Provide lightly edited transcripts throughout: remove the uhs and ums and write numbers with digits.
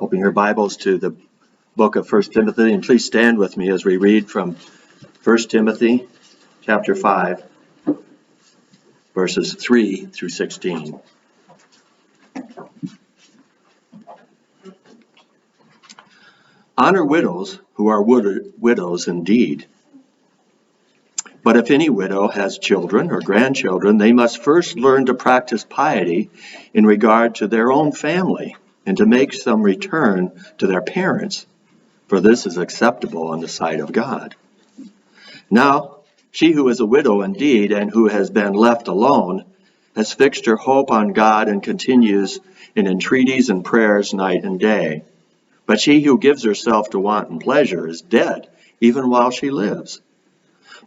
Open your Bibles to the book of 1 Timothy, and please stand with me as we read from 1 Timothy chapter 5, verses 3 through 16. Honor widows who are widows indeed. But if any widow has children or grandchildren, they must first learn to practice piety in regard to their own family, and to make some return to their parents, for this is acceptable in the sight of God. Now, she who is a widow indeed, and who has been left alone, has fixed her hope on God and continues in entreaties and prayers night and day. But she who gives herself to wanton pleasure is dead, even while she lives.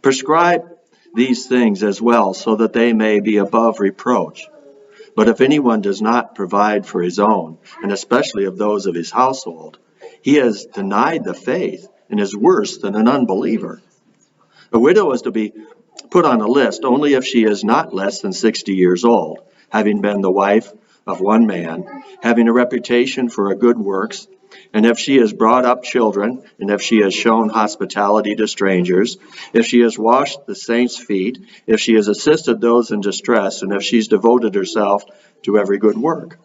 Prescribe these things as well, so that they may be above reproach. But if anyone does not provide for his own, and especially of those of his household, he has denied the faith and is worse than an unbeliever. A widow is to be put on a list only if she is not less than 60 years old, having been the wife of one man, having a reputation for good works, and if she has brought up children, and if she has shown hospitality to strangers, if she has washed the saints' feet, if she has assisted those in distress, and if she's devoted herself to every good work.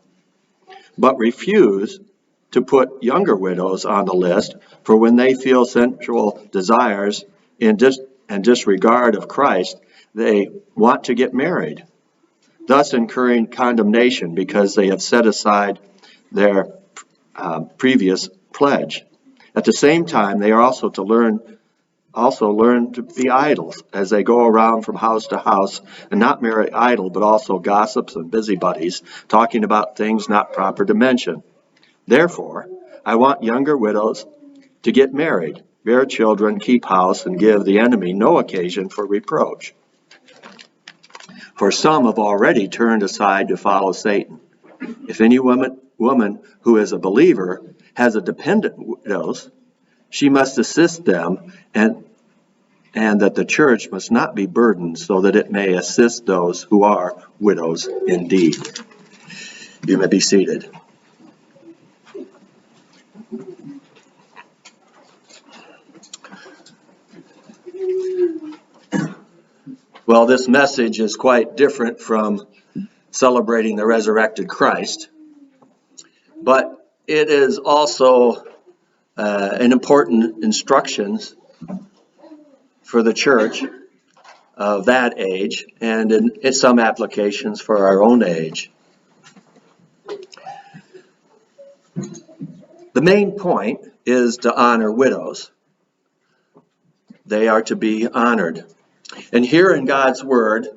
But refuse to put younger widows on the list, for when they feel sensual desires and disregard of Christ, they want to get married, thus incurring condemnation because they have set aside their previous pledge. At the same time, they are also to learn to be idols as they go around from house to house, and not merely idle, but also gossips and busybodies, talking about things not proper to mention. Therefore, I want younger widows to get married, bear children, keep house, and give the enemy no occasion for reproach. For some have already turned aside to follow Satan. If any woman who is a believer has a dependent widows, she must assist them, and that the church must not be burdened, so that it may assist those who are widows indeed. You may be seated. Well, this message is quite different from celebrating the resurrected Christ, but it is also an important instructions for the church of that age, and in some applications for our own age. The main point is to honor widows. They are to be honored. And here in God's Word,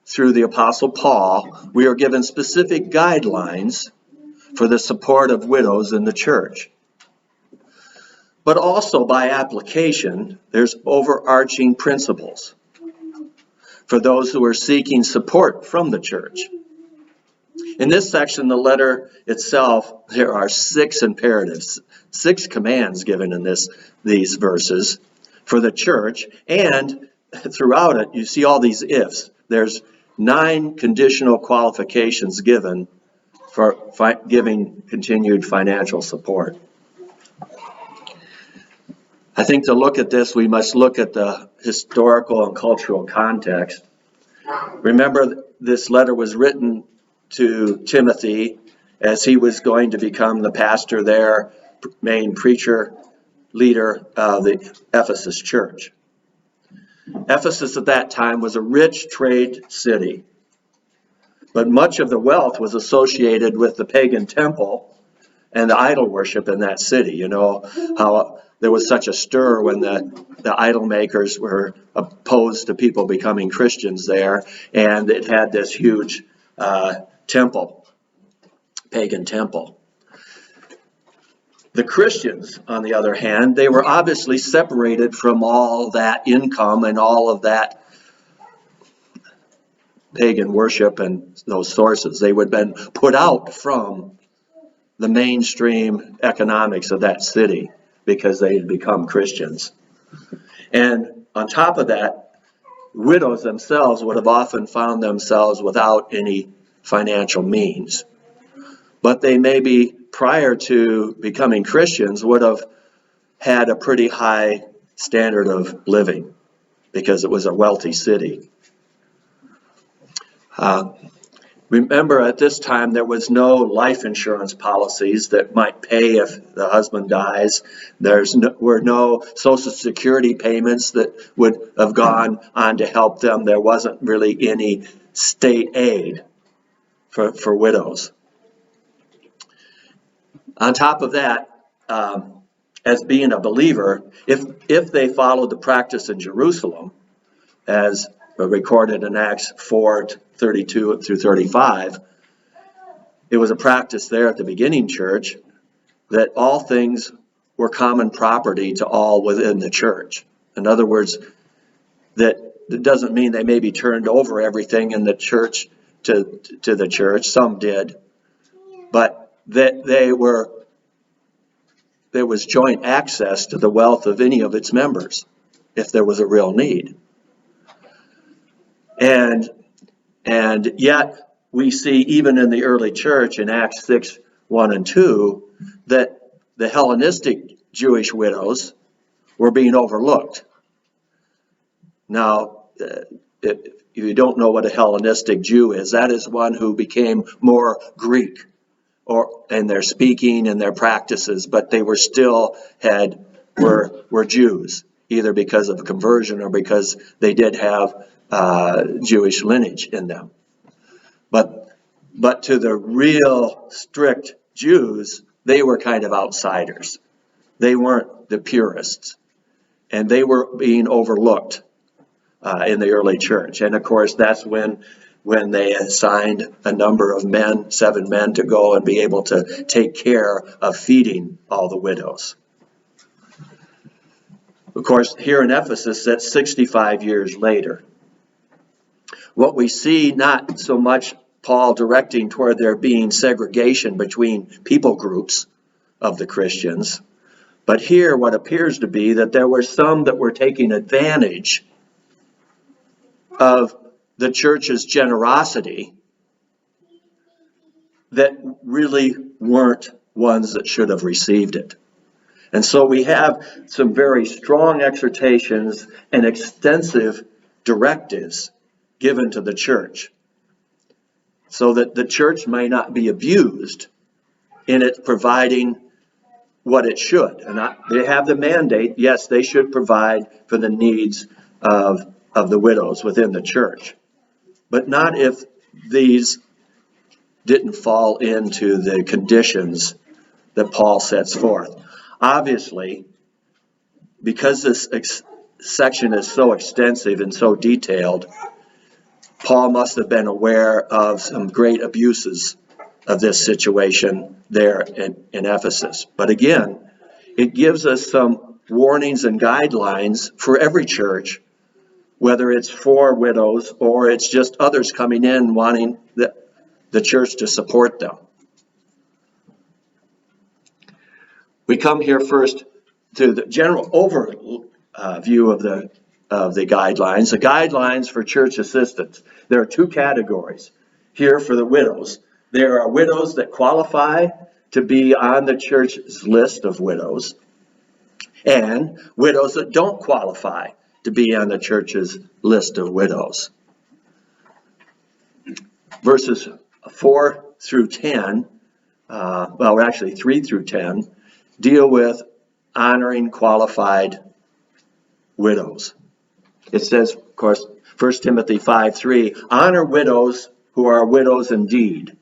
through the Apostle Paul, we are given specific guidelines for the support of widows in the church. But also by application, there's overarching principles for those who are seeking support from the church. In this section, the letter itself, there are 6 imperatives, 6 commands given in these verses for the church, and throughout it, you see all these ifs. There's 9 conditional qualifications given for giving continued financial support. I think to look at this, we must look at the historical and cultural context. Remember, this letter was written to Timothy as he was going to become the pastor there, main preacher, leader of the Ephesus church. Ephesus at that time was a rich trade city, but much of the wealth was associated with the pagan temple and the idol worship in that city. You know how there was such a stir when the idol makers were opposed to people becoming Christians there, and it had this huge temple, pagan temple. The Christians, on the other hand, they were obviously separated from all that income and all of that pagan worship and those sources. They would have been put out from the mainstream economics of that city because they had become Christians. And on top of that, widows themselves would have often found themselves without any financial means. But they may be prior to becoming Christians, would have had a pretty high standard of living because it was a wealthy city. Remember, at this time, there was no life insurance policies that might pay if the husband dies. Were no Social Security payments that would have gone on to help them. There wasn't really any state aid for widows. On top of that, as being a believer, if they followed the practice in Jerusalem, as recorded in Acts 4:32 through 35, it was a practice there at the beginning church that all things were common property to all within the church. In other words, that it doesn't mean they maybe turned over everything in the church to the church. Some did, but that there was joint access to the wealth of any of its members if there was a real need. And yet we see even in the early church in Acts 6:1 and 2 that the Hellenistic Jewish widows were being overlooked. Now, if you don't know what a Hellenistic Jew is, that is one who became more Greek in their speaking and their practices, but they were still were Jews, either because of conversion or because they did have Jewish lineage in them. But to the real strict Jews, they were kind of outsiders. They weren't the purists, and they were being overlooked in the early church. And of course, that's when they assigned a number of men, 7 men, to go and be able to take care of feeding all the widows. Of course, here in Ephesus, that's 65 years later. What we see, not so much Paul directing toward there being segregation between people groups of the Christians, but here what appears to be that there were some that were taking advantage of the church's generosity that really weren't ones that should have received it. And so we have some very strong exhortations and extensive directives given to the church so that the church may not be abused in its providing what it should. And they have the mandate, yes, they should provide for the needs of the widows within the church, but not if these didn't fall into the conditions that Paul sets forth. Obviously, because this section is so extensive and so detailed, Paul must have been aware of some great abuses of this situation there in Ephesus. But again, it gives us some warnings and guidelines for every church, whether it's for widows or it's just others coming in wanting the church to support them. We come here first to the general overview of the guidelines. The guidelines for church assistance. There are 2 categories here for the widows. There are widows that qualify to be on the church's list of widows, and widows that don't qualify to be on the church's list of widows. Verses 4 through 10, actually 3 through 10, deal with honoring qualified widows. It says, of course, 1 Timothy 5:3, honor widows who are widows indeed.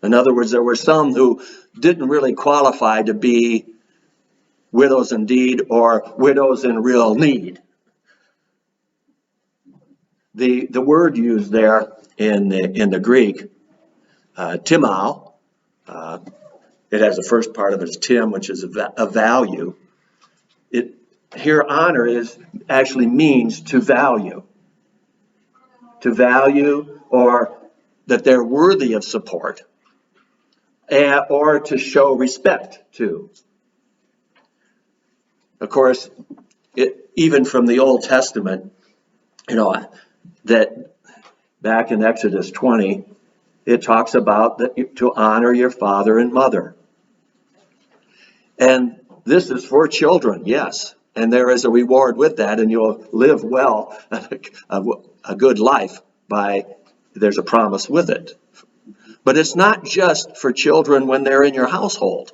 In other words, there were some who didn't really qualify to be widows indeed or widows in real need. The word used there in the Greek, timao, it has the first part of it is tim, which is a value. Here, honor actually means to value. To value, or that they're worthy of support, or to show respect to. Of course, even from the Old Testament, that back in Exodus 20, it talks about to honor your father and mother. And this is for children, yes. And there is a reward with that, and you'll live well, a good life there's a promise with it. But it's not just for children when they're in your household.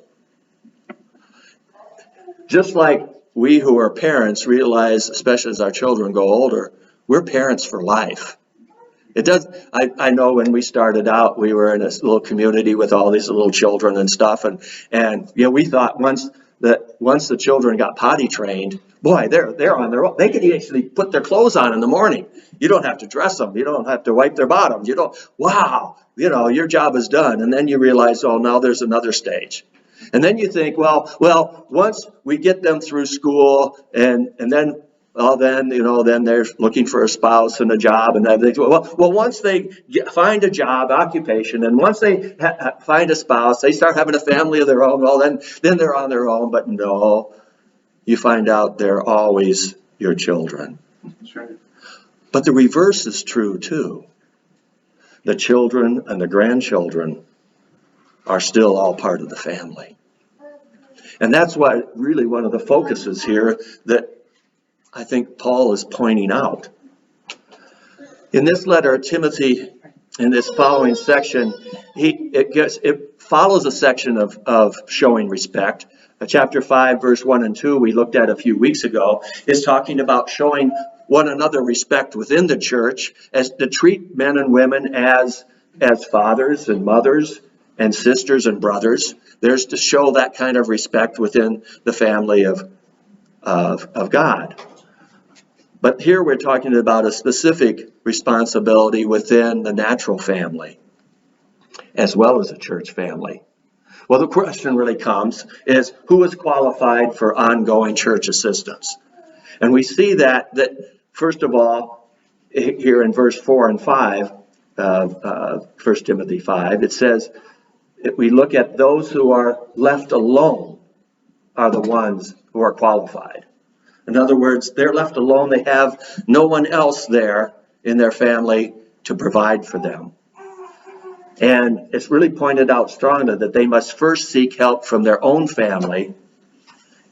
Just like we who are parents realize, especially as our children go older, we're parents for life. It does. I know when we started out, we were in this little community with all these little children and stuff, and we thought once the children got potty trained, boy, they're on their own. They could actually put their clothes on in the morning. You don't have to dress them. You don't have to wipe their bottoms. You don't. Wow, your job is done. And then you realize, oh, now there's another stage. And then you think, well, once we get them through school, and then. Well, then they're looking for a spouse and a job, and everything. Well, once they find a job, occupation, and once they find a spouse, they start having a family of their own. Well, then they're on their own. But no, you find out they're always your children. That's right. But the reverse is true too. The children and the grandchildren are still all part of the family, and that's why really one of the focuses here that I think Paul is pointing out. In this letter, Timothy, in this following section, it follows a section of showing respect. Chapter 5, verse 1 and 2, we looked at a few weeks ago, is talking about showing one another respect within the church, as to treat men and women as fathers and mothers and sisters and brothers. There's to show that kind of respect within the family of God. But here we're talking about a specific responsibility within the natural family, as well as a church family. Well, the question really comes is, who is qualified for ongoing church assistance? And we see that first of all, here in verse 4 and 5 of 1 Timothy 5, it says, if we look at those who are left alone are the ones who are qualified. In other words, they're left alone. They have no one else there in their family to provide for them. And it's really pointed out strongly that they must first seek help from their own family,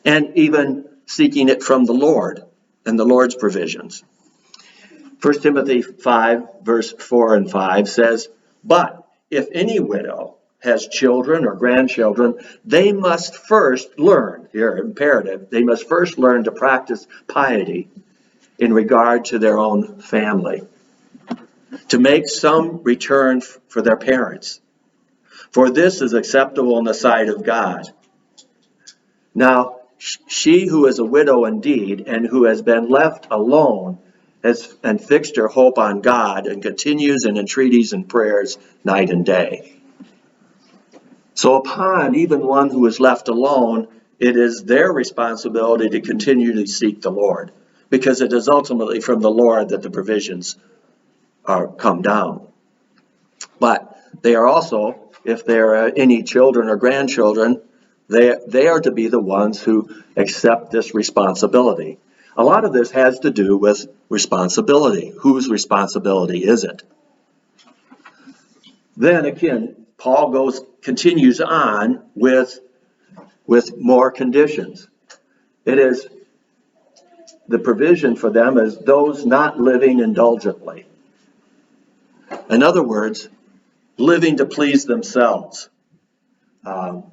and even seeking it from the Lord and the Lord's provisions. 1 Timothy 5, verse 4 and 5 says, but if any widow has children or grandchildren, they must first learn, here imperative, they must first learn to practice piety in regard to their own family, to make some return for their parents. For this is acceptable in the sight of God. Now, she who is a widow indeed, and who has been left alone, and fixed her hope on God, and continues in entreaties and prayers night and day. So upon even one who is left alone, it is their responsibility to continually seek the Lord, because it is ultimately from the Lord that the provisions come down. But they are also, if there are any children or grandchildren, they are to be the ones who accept this responsibility. A lot of this has to do with responsibility. Whose responsibility is it? Then again, Paul continues on with more conditions. It is the provision for them is those not living indulgently. In other words, living to please themselves. 1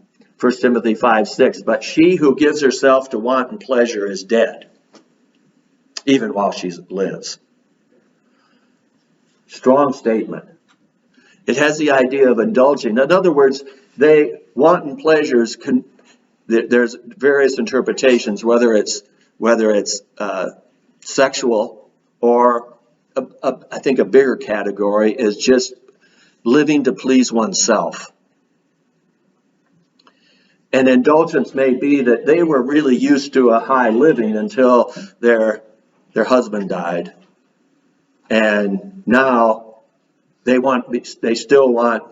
Timothy 5:6, but she who gives herself to wanton pleasure is dead, even while she lives. Strong statement. It has the idea of indulging. In other words, wanton pleasures there's various interpretations, whether it's sexual, or I think a bigger category is just living to please oneself. And indulgence may be that they were really used to a high living until their husband died, and now they still want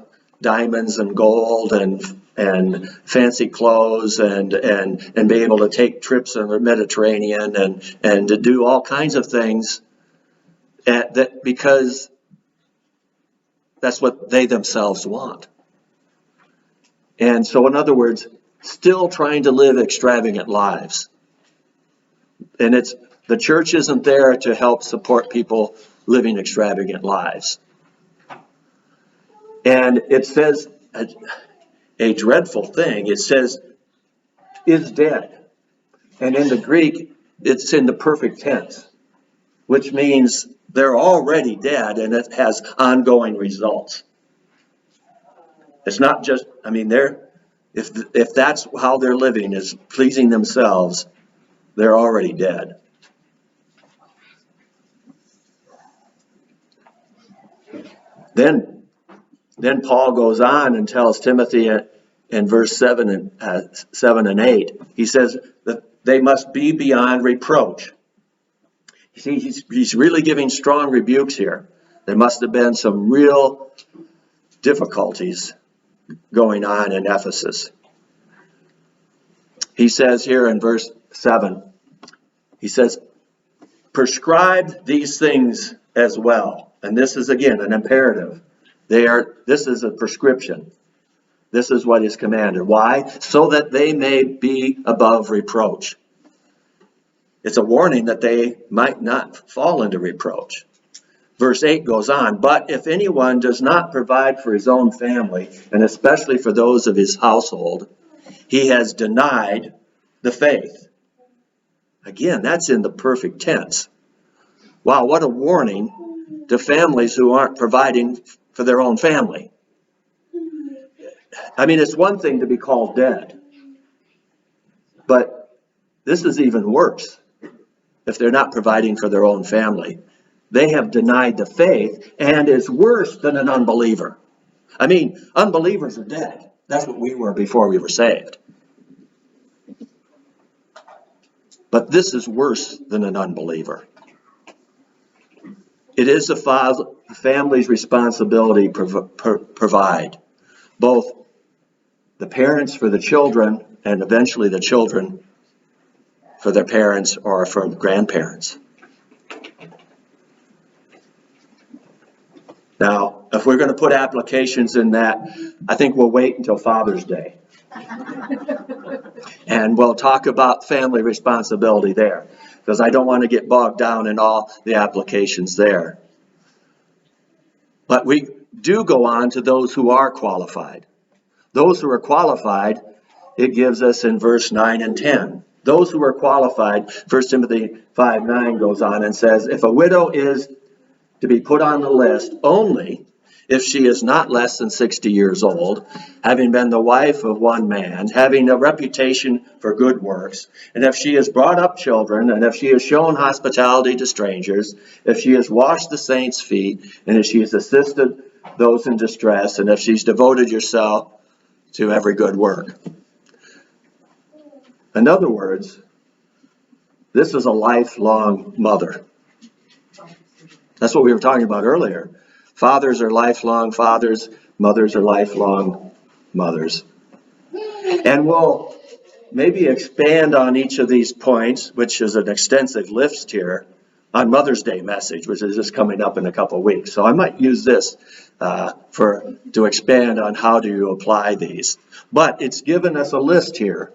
diamonds and gold and fancy clothes and be able to take trips in the Mediterranean and to do all kinds of things because that's what they themselves want. And so, in other words, still trying to live extravagant lives. And the church isn't there to help support people living extravagant lives. And it says a dreadful thing. It says, is dead. And in the Greek, it's in the perfect tense, which means they're already dead and it has ongoing results. It's not just, if that's how they're living, is pleasing themselves, they're already dead. Then Paul goes on and tells Timothy in verse 7 and 8, he says that they must be beyond reproach. You see, he's really giving strong rebukes here. There must have been some real difficulties going on in Ephesus. He says here in verse 7, he says, prescribe these things as well. And this is, again, an imperative. This is a prescription. This is what is commanded. Why? So that they may be above reproach. It's a warning that they might not fall into reproach. Verse 8 goes on, but if anyone does not provide for his own family, and especially for those of his household, he has denied the faith. Again, that's in the perfect tense. Wow, what a warning to families who aren't providing for their own family. It's one thing to be called dead, but this is even worse if they're not providing for their own family. They have denied the faith and is worse than an unbeliever. Unbelievers are dead. That's what we were before we were saved. But this is worse than an unbeliever. It is the family's responsibility to provide both the parents for the children and eventually the children for their parents or for grandparents. Now, if we're going to put applications in that, I think we'll wait until Father's Day. And we'll talk about family responsibility there, because I don't want to get bogged down in all the applications there. But we do go on to those who are qualified. Those who are qualified, it gives us in verse 9 and 10. Those who are qualified, 1 Timothy 5:9 goes on and says, if a widow is to be put on the list only if she is not less than 60 years old, having been the wife of one man, having a reputation for good works, and if she has brought up children, and if she has shown hospitality to strangers, if she has washed the saints' feet, and if she has assisted those in distress, and if she's devoted herself to every good work. In other words, this is a lifelong mother. That's what we were talking about earlier. Fathers are lifelong fathers, mothers are lifelong mothers. And we'll maybe expand on each of these points, which is an extensive list here, on Mother's Day message, which is just coming up in a couple of weeks. So I might use this to expand on how do you apply these. But it's given us a list here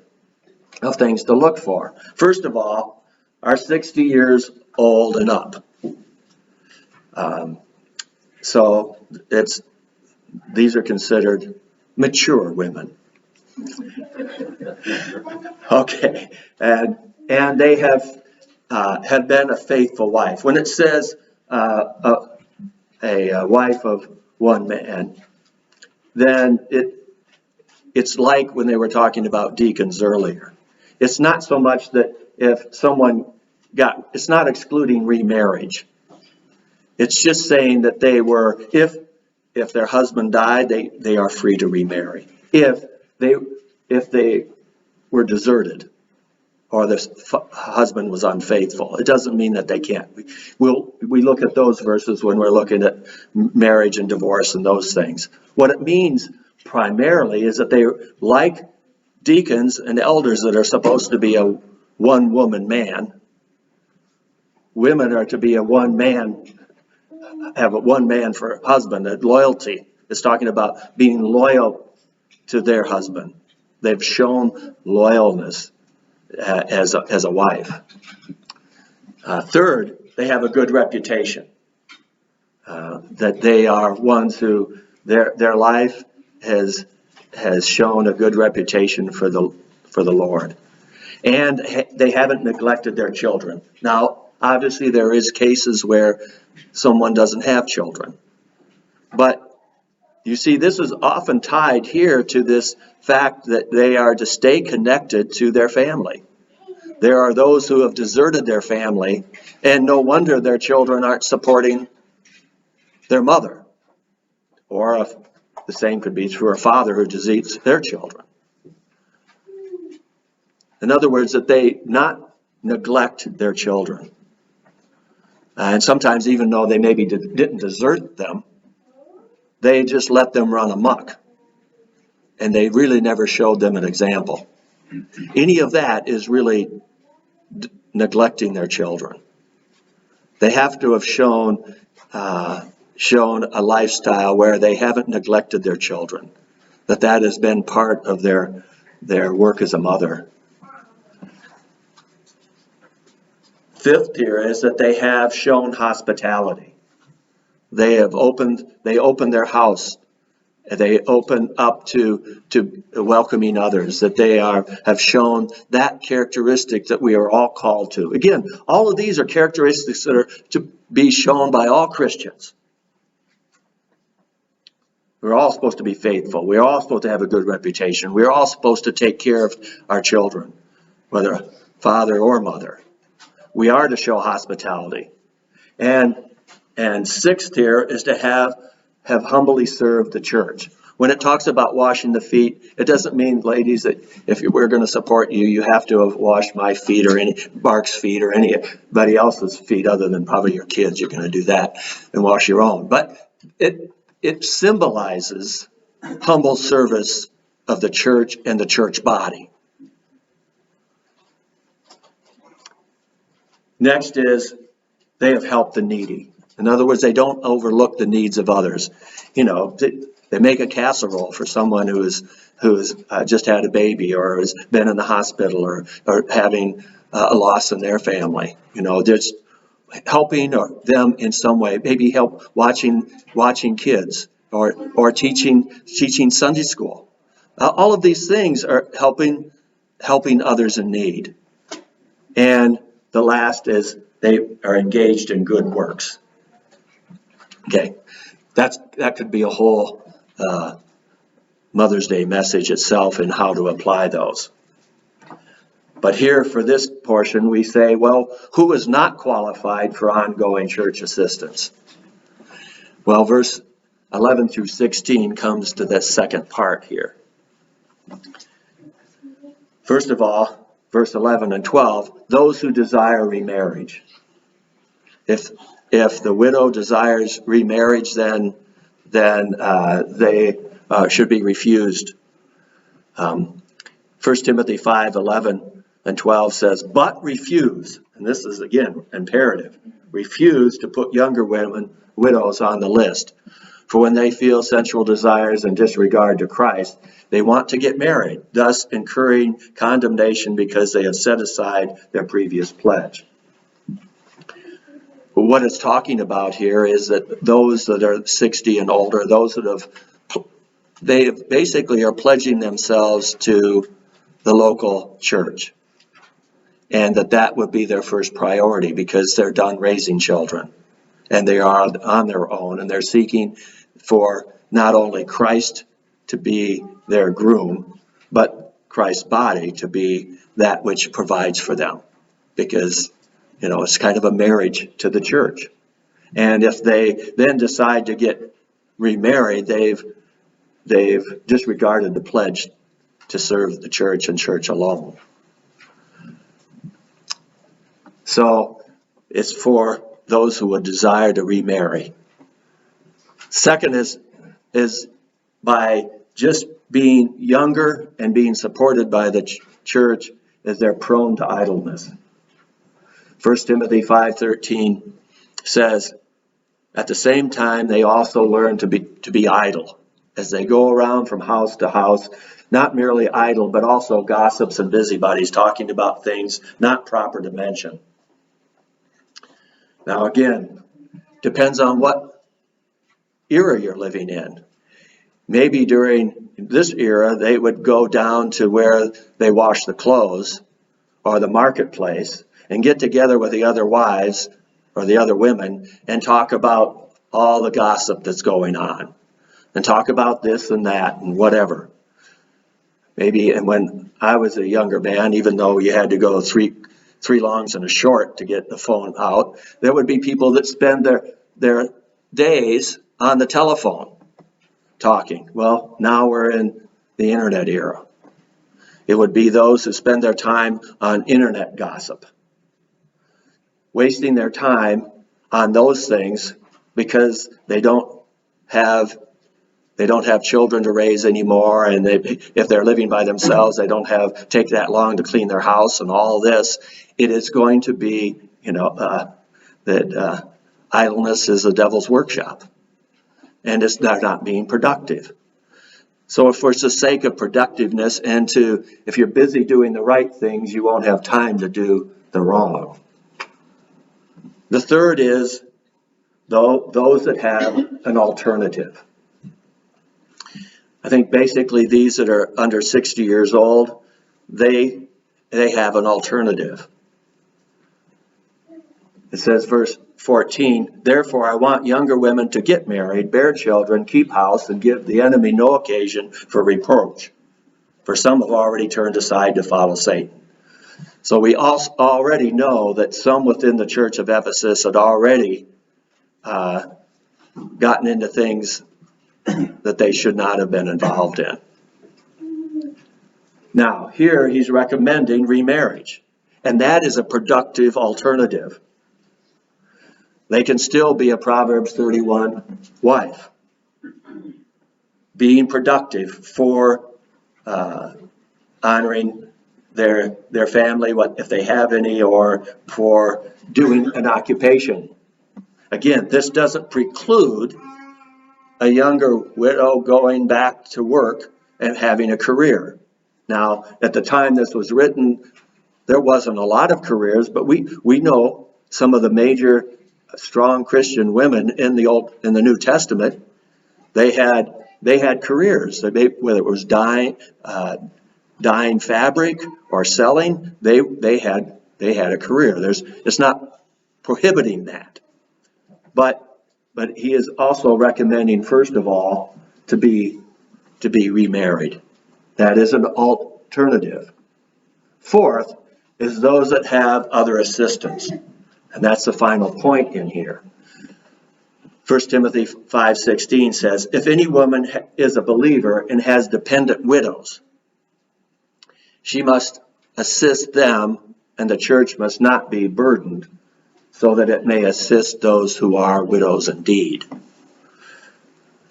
of things to look for. First of all, are 60 years old and up. So these are considered mature women. Okay, and they have been a faithful wife. When it says a wife of one man, then it's like when they were talking about deacons earlier. It's not so much that if someone it's not excluding remarriage. It's just saying that they were, if their husband died, they are free to remarry. If they were deserted or the husband was unfaithful, it doesn't mean that they can't. We look at those verses when we're looking at marriage and divorce and those things. What it means primarily is that they, like deacons and elders that are supposed to be a one-woman man, women are to be a one-man, have a one man for husband. That loyalty is talking about being loyal to their husband. they've shown loyalness as a wife. Third, they have a good reputation. That they are ones who their life has shown a good reputation for the Lord, and they haven't neglected their children. Now, obviously, there is cases where someone doesn't have children, but you see, this is often tied here to this fact that they are to stay connected to their family. There are those who have deserted their family, and no wonder their children aren't supporting their mother. Or the same could be true for a father who deserts their children. In other words, that they not neglect their children. And sometimes, even though they maybe didn't desert them, they just let them run amok. And they really never showed them an example. Any of that is really neglecting their children. They have to have shown a lifestyle where they haven't neglected their children, that has been part of their work as a mother. Fifth here is that they have shown hospitality. They opened their house. They open up to welcoming others, that they have shown that characteristic that we are all called to. Again, all of these are characteristics that are to be shown by all Christians. We're all supposed to be faithful. We're all supposed to have a good reputation. We're all supposed to take care of our children, whether father or mother. We are to show hospitality. And sixth here is to have humbly served the church. When it talks about washing the feet, it doesn't mean, ladies, that if we're going to support you, you have to have washed my feet or any Mark's feet or anybody else's feet other than probably your kids. You're going to do that and wash your own. But it symbolizes humble service of the church and the church body. Next is they have helped the needy. In other words, they don't overlook the needs of others. They make a casserole for someone who has just had a baby or has been in the hospital or having a loss in their family. Just helping them in some way. Maybe help watching kids or teaching Sunday school. All of these things are helping others in need. And the last is they are engaged in good works. Okay, that could be a whole Mother's Day message itself and how to apply those. But here for this portion, we say, well, who is not qualified for ongoing church assistance? Well, verse 11 through 16 comes to this second part here. First of all, verse 11 and 12, those who desire remarriage. If the widow desires remarriage, then they should be refused. 1 Timothy 5:11 and 12 says, but refuse, and this is again imperative, refuse to put younger widows on the list. For when they feel sensual desires and disregard to Christ, they want to get married, thus incurring condemnation because they have set aside their previous pledge. But what it's talking about here is that those that are 60 and older, those that they basically are pledging themselves to the local church. And that would be their first priority because they're done raising children. And they are on their own, and they're seeking for not only Christ to be their groom, but Christ's body to be that which provides for them. Because it's kind of a marriage to the church. And if they then decide to get remarried, they've disregarded the pledge to serve the church and church alone. So it's for those who would desire to remarry. Second is by just being younger and being supported by the church, is they're prone to idleness. 1 Timothy 5:13 says, at the same time, they also learn to be idle. As they go around from house to house, not merely idle, but also gossips and busybodies, talking about things not proper to mention. Now again, depends on what era you're living in. Maybe during this era, they would go down to where they wash the clothes or the marketplace and get together with the other wives or the other women and talk about all the gossip that's going on and talk about this and that and whatever. Maybe, and when I was a younger man, even though you had to go three longs and a short to get the phone out, there would be people that spend their days on the telephone talking. Well, now we're in the internet era. It would be those who spend their time on internet gossip, wasting their time on those things because they don't have children to raise anymore, and if they're living by themselves, they don't take that long to clean their house and all this. It is going to be, that idleness is the devil's workshop, and they're not being productive. So for the sake of productiveness and if you're busy doing the right things, you won't have time to do the wrong. The third is those that have an alternative. I think basically these that are under 60 years old, they have an alternative. It says, verse 14, therefore I want younger women to get married, bear children, keep house, and give the enemy no occasion for reproach. For some have already turned aside to follow Satan. So we also already know that some within the church of Ephesus had already gotten into things that they should not have been involved in. Now, here he's recommending remarriage, and that is a productive alternative. They can still be a Proverbs 31 wife, being productive for honoring their family, if they have any, or for doing an occupation. Again, this doesn't preclude a younger widow going back to work and having a career. Now, at the time this was written, there wasn't a lot of careers, but we know some of the major strong Christian women in the New Testament. They had careers. Whether it was dyeing fabric or selling, they had a career. It's not prohibiting that, but he is also recommending, first of all, to be remarried. That is an alternative. Fourth is those that have other assistants, and that's the final point in here. 1 Timothy 5:16 says, if any woman is a believer and has dependent widows, she must assist them, and the church must not be burdened, so that it may assist those who are widows indeed.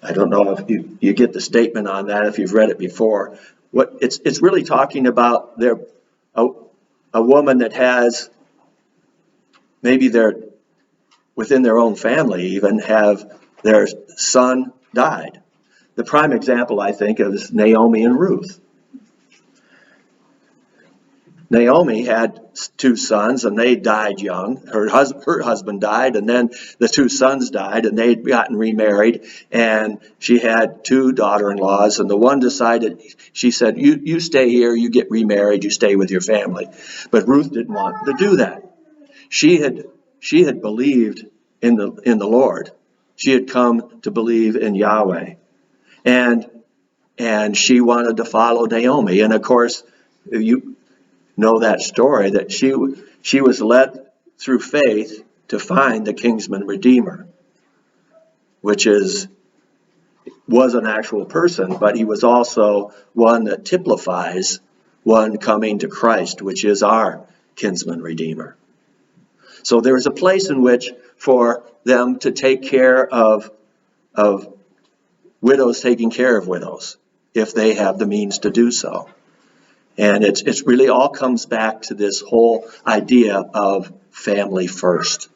I don't know if you get the statement on that if you've read it before. What it's really talking about a woman that has, maybe they're within their own family even, have their son died. The prime example, I think, is Naomi and Ruth. Naomi had two sons, and they died young. Her husband died, and then the two sons died, and they'd gotten remarried, and she had two daughter-in-laws, and the one decided, she said, you stay here, you get remarried, you stay with your family. But Ruth didn't want to do that. She had believed in the Lord. She had come to believe in Yahweh, and she wanted to follow Naomi. And of course, you know that story, that she was led through faith to find the kinsman redeemer, which was an actual person, but he was also one that typifies one coming to Christ, which is our kinsman redeemer. So there is a place in which for them to take care of widows, taking care of widows, if they have the means to do so. And it's really all comes back to this whole idea of family first.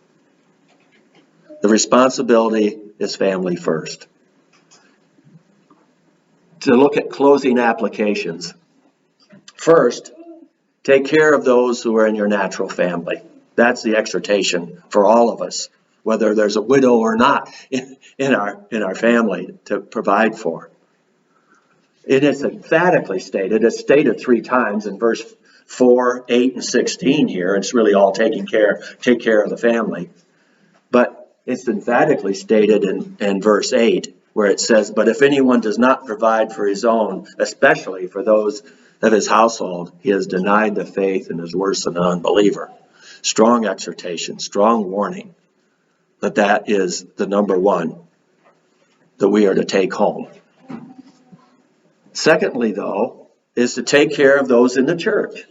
The responsibility is family first. to look at closing applications. First, take care of those who are in your natural family. That's the exhortation for all of us, whether there's a widow or not in our family to provide for. It is emphatically stated. It's stated 3 times in verse 4, 8, and 16 here. It's really all take care of the family. But it's emphatically stated in verse 8, where it says, "But if anyone does not provide for his own, especially for those of his household, he has denied the faith and is worse than an unbeliever." Strong exhortation, strong warning that is the number one that we are to take home. Secondly, though, is to take care of those in the church.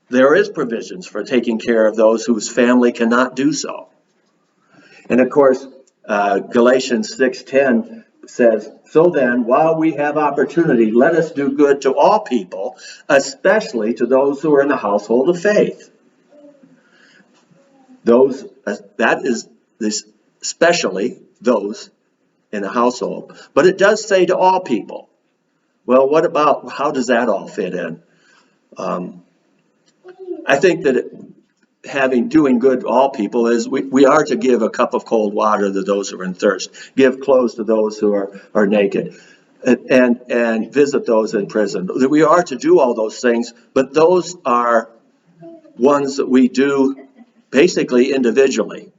There is provisions for taking care of those whose family cannot do so. And of course, Galatians 6:10 says, "So then, while we have opportunity, let us do good to all people, especially to those who are in the household of faith." That is especially those in the household. But it does say to all people. Well, how does that all fit in? I think that doing good to all people is we are to give a cup of cold water to those who are in thirst, give clothes to those who are naked, and visit those in prison. We are to do all those things, but those are ones that we do basically individually.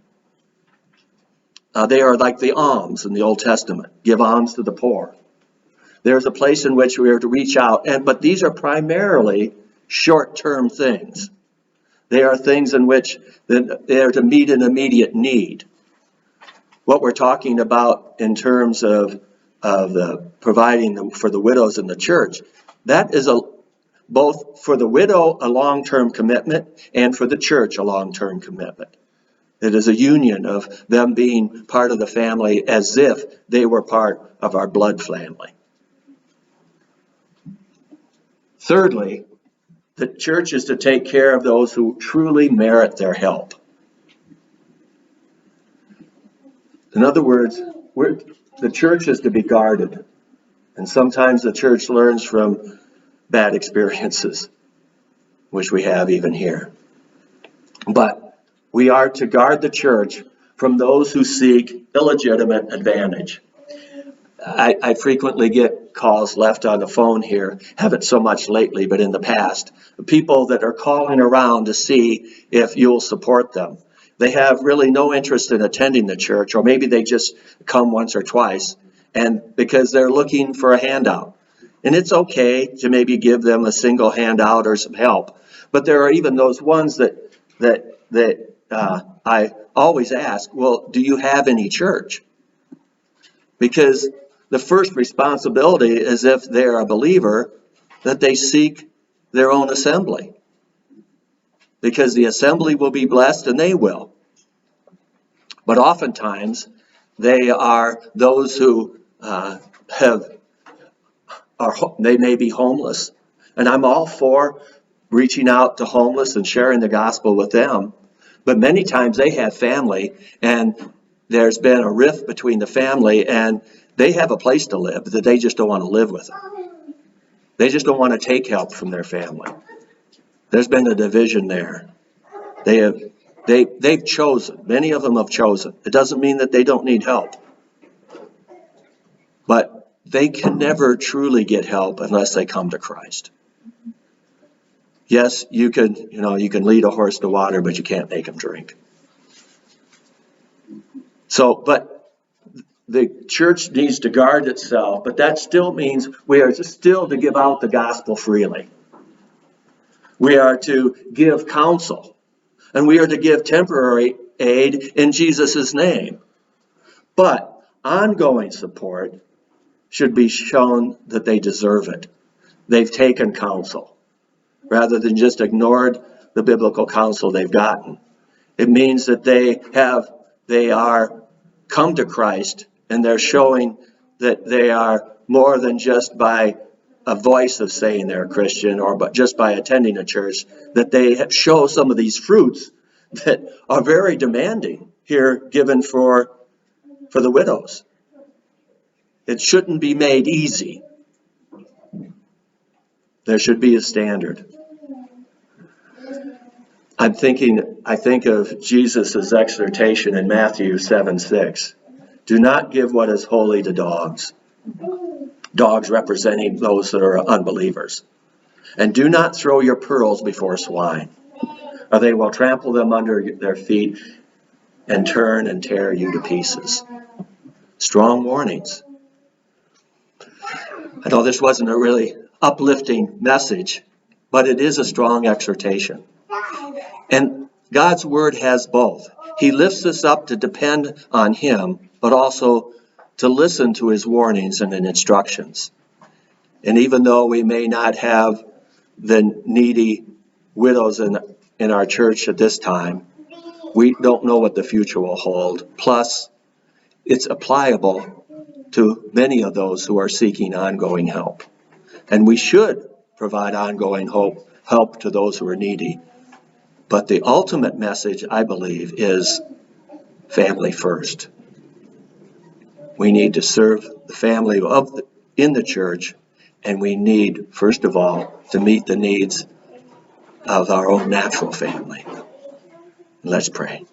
They are like the alms in the Old Testament. Give alms to the poor. There's a place in which we are to reach out, but these are primarily short-term things. They are things in which they are to meet an immediate need. What we're talking about in terms of the providing for the widows in the church, that is both for the widow a long-term commitment and for the church a long-term commitment. It is a union of them being part of the family as if they were part of our blood family. Thirdly, the church is to take care of those who truly merit their help. In other words, the church is to be guarded. And sometimes the church learns from bad experiences, which we have even here. But we are to guard the church from those who seek illegitimate advantage. I frequently get calls left on the phone here, haven't so much lately, but in the past, people that are calling around to see if you'll support them. They have really no interest in attending the church, or maybe they just come once or twice, and because they're looking for a handout. And it's okay to maybe give them a single handout or some help, but there are even those ones that I always ask, well, do you have any church? Because the first responsibility is, if they're a believer, that they seek their own assembly. Because the assembly will be blessed, and they will. But oftentimes, they are those who they may be homeless. And I'm all for reaching out to homeless and sharing the gospel with them. But many times they have family, and there's been a rift between the family, and they have a place to live, that they just don't want to live with them. They just don't want to take help from their family. There's been a division there. They've chosen. Many of them have chosen. It doesn't mean that they don't need help. But they can never truly get help unless they come to Christ. Yes, you can lead a horse to water, but you can't make him drink. But the church needs to guard itself, but that still means we are still to give out the gospel freely. We are to give counsel, and we are to give temporary aid in Jesus' name. But ongoing support should be shown that they deserve it. They've taken counsel, rather than just ignored the biblical counsel they've gotten. It means that they are come to Christ, and they're showing that they are more than just by a voice of saying they're a Christian, or but just by attending a church, that they show some of these fruits that are very demanding here given for the widows. It shouldn't be made easy. There should be a standard. I think of Jesus' exhortation in Matthew 7:6. Do not give what is holy to dogs. Dogs representing those that are unbelievers. And do not throw your pearls before swine, or they will trample them under their feet and turn and tear you to pieces. Strong warnings. I know this wasn't a really uplifting message, but it is a strong exhortation. And God's word has both. He lifts us up to depend on him, but also to listen to his warnings and instructions. And even though we may not have the needy widows in our church at this time, we don't know what the future will hold. Plus, it's applicable to many of those who are seeking ongoing help. And we should provide ongoing help to those who are needy. But the ultimate message, I believe, is family first. We need to serve the family in the church, and we need, first of all, to meet the needs of our own natural family. Let's pray.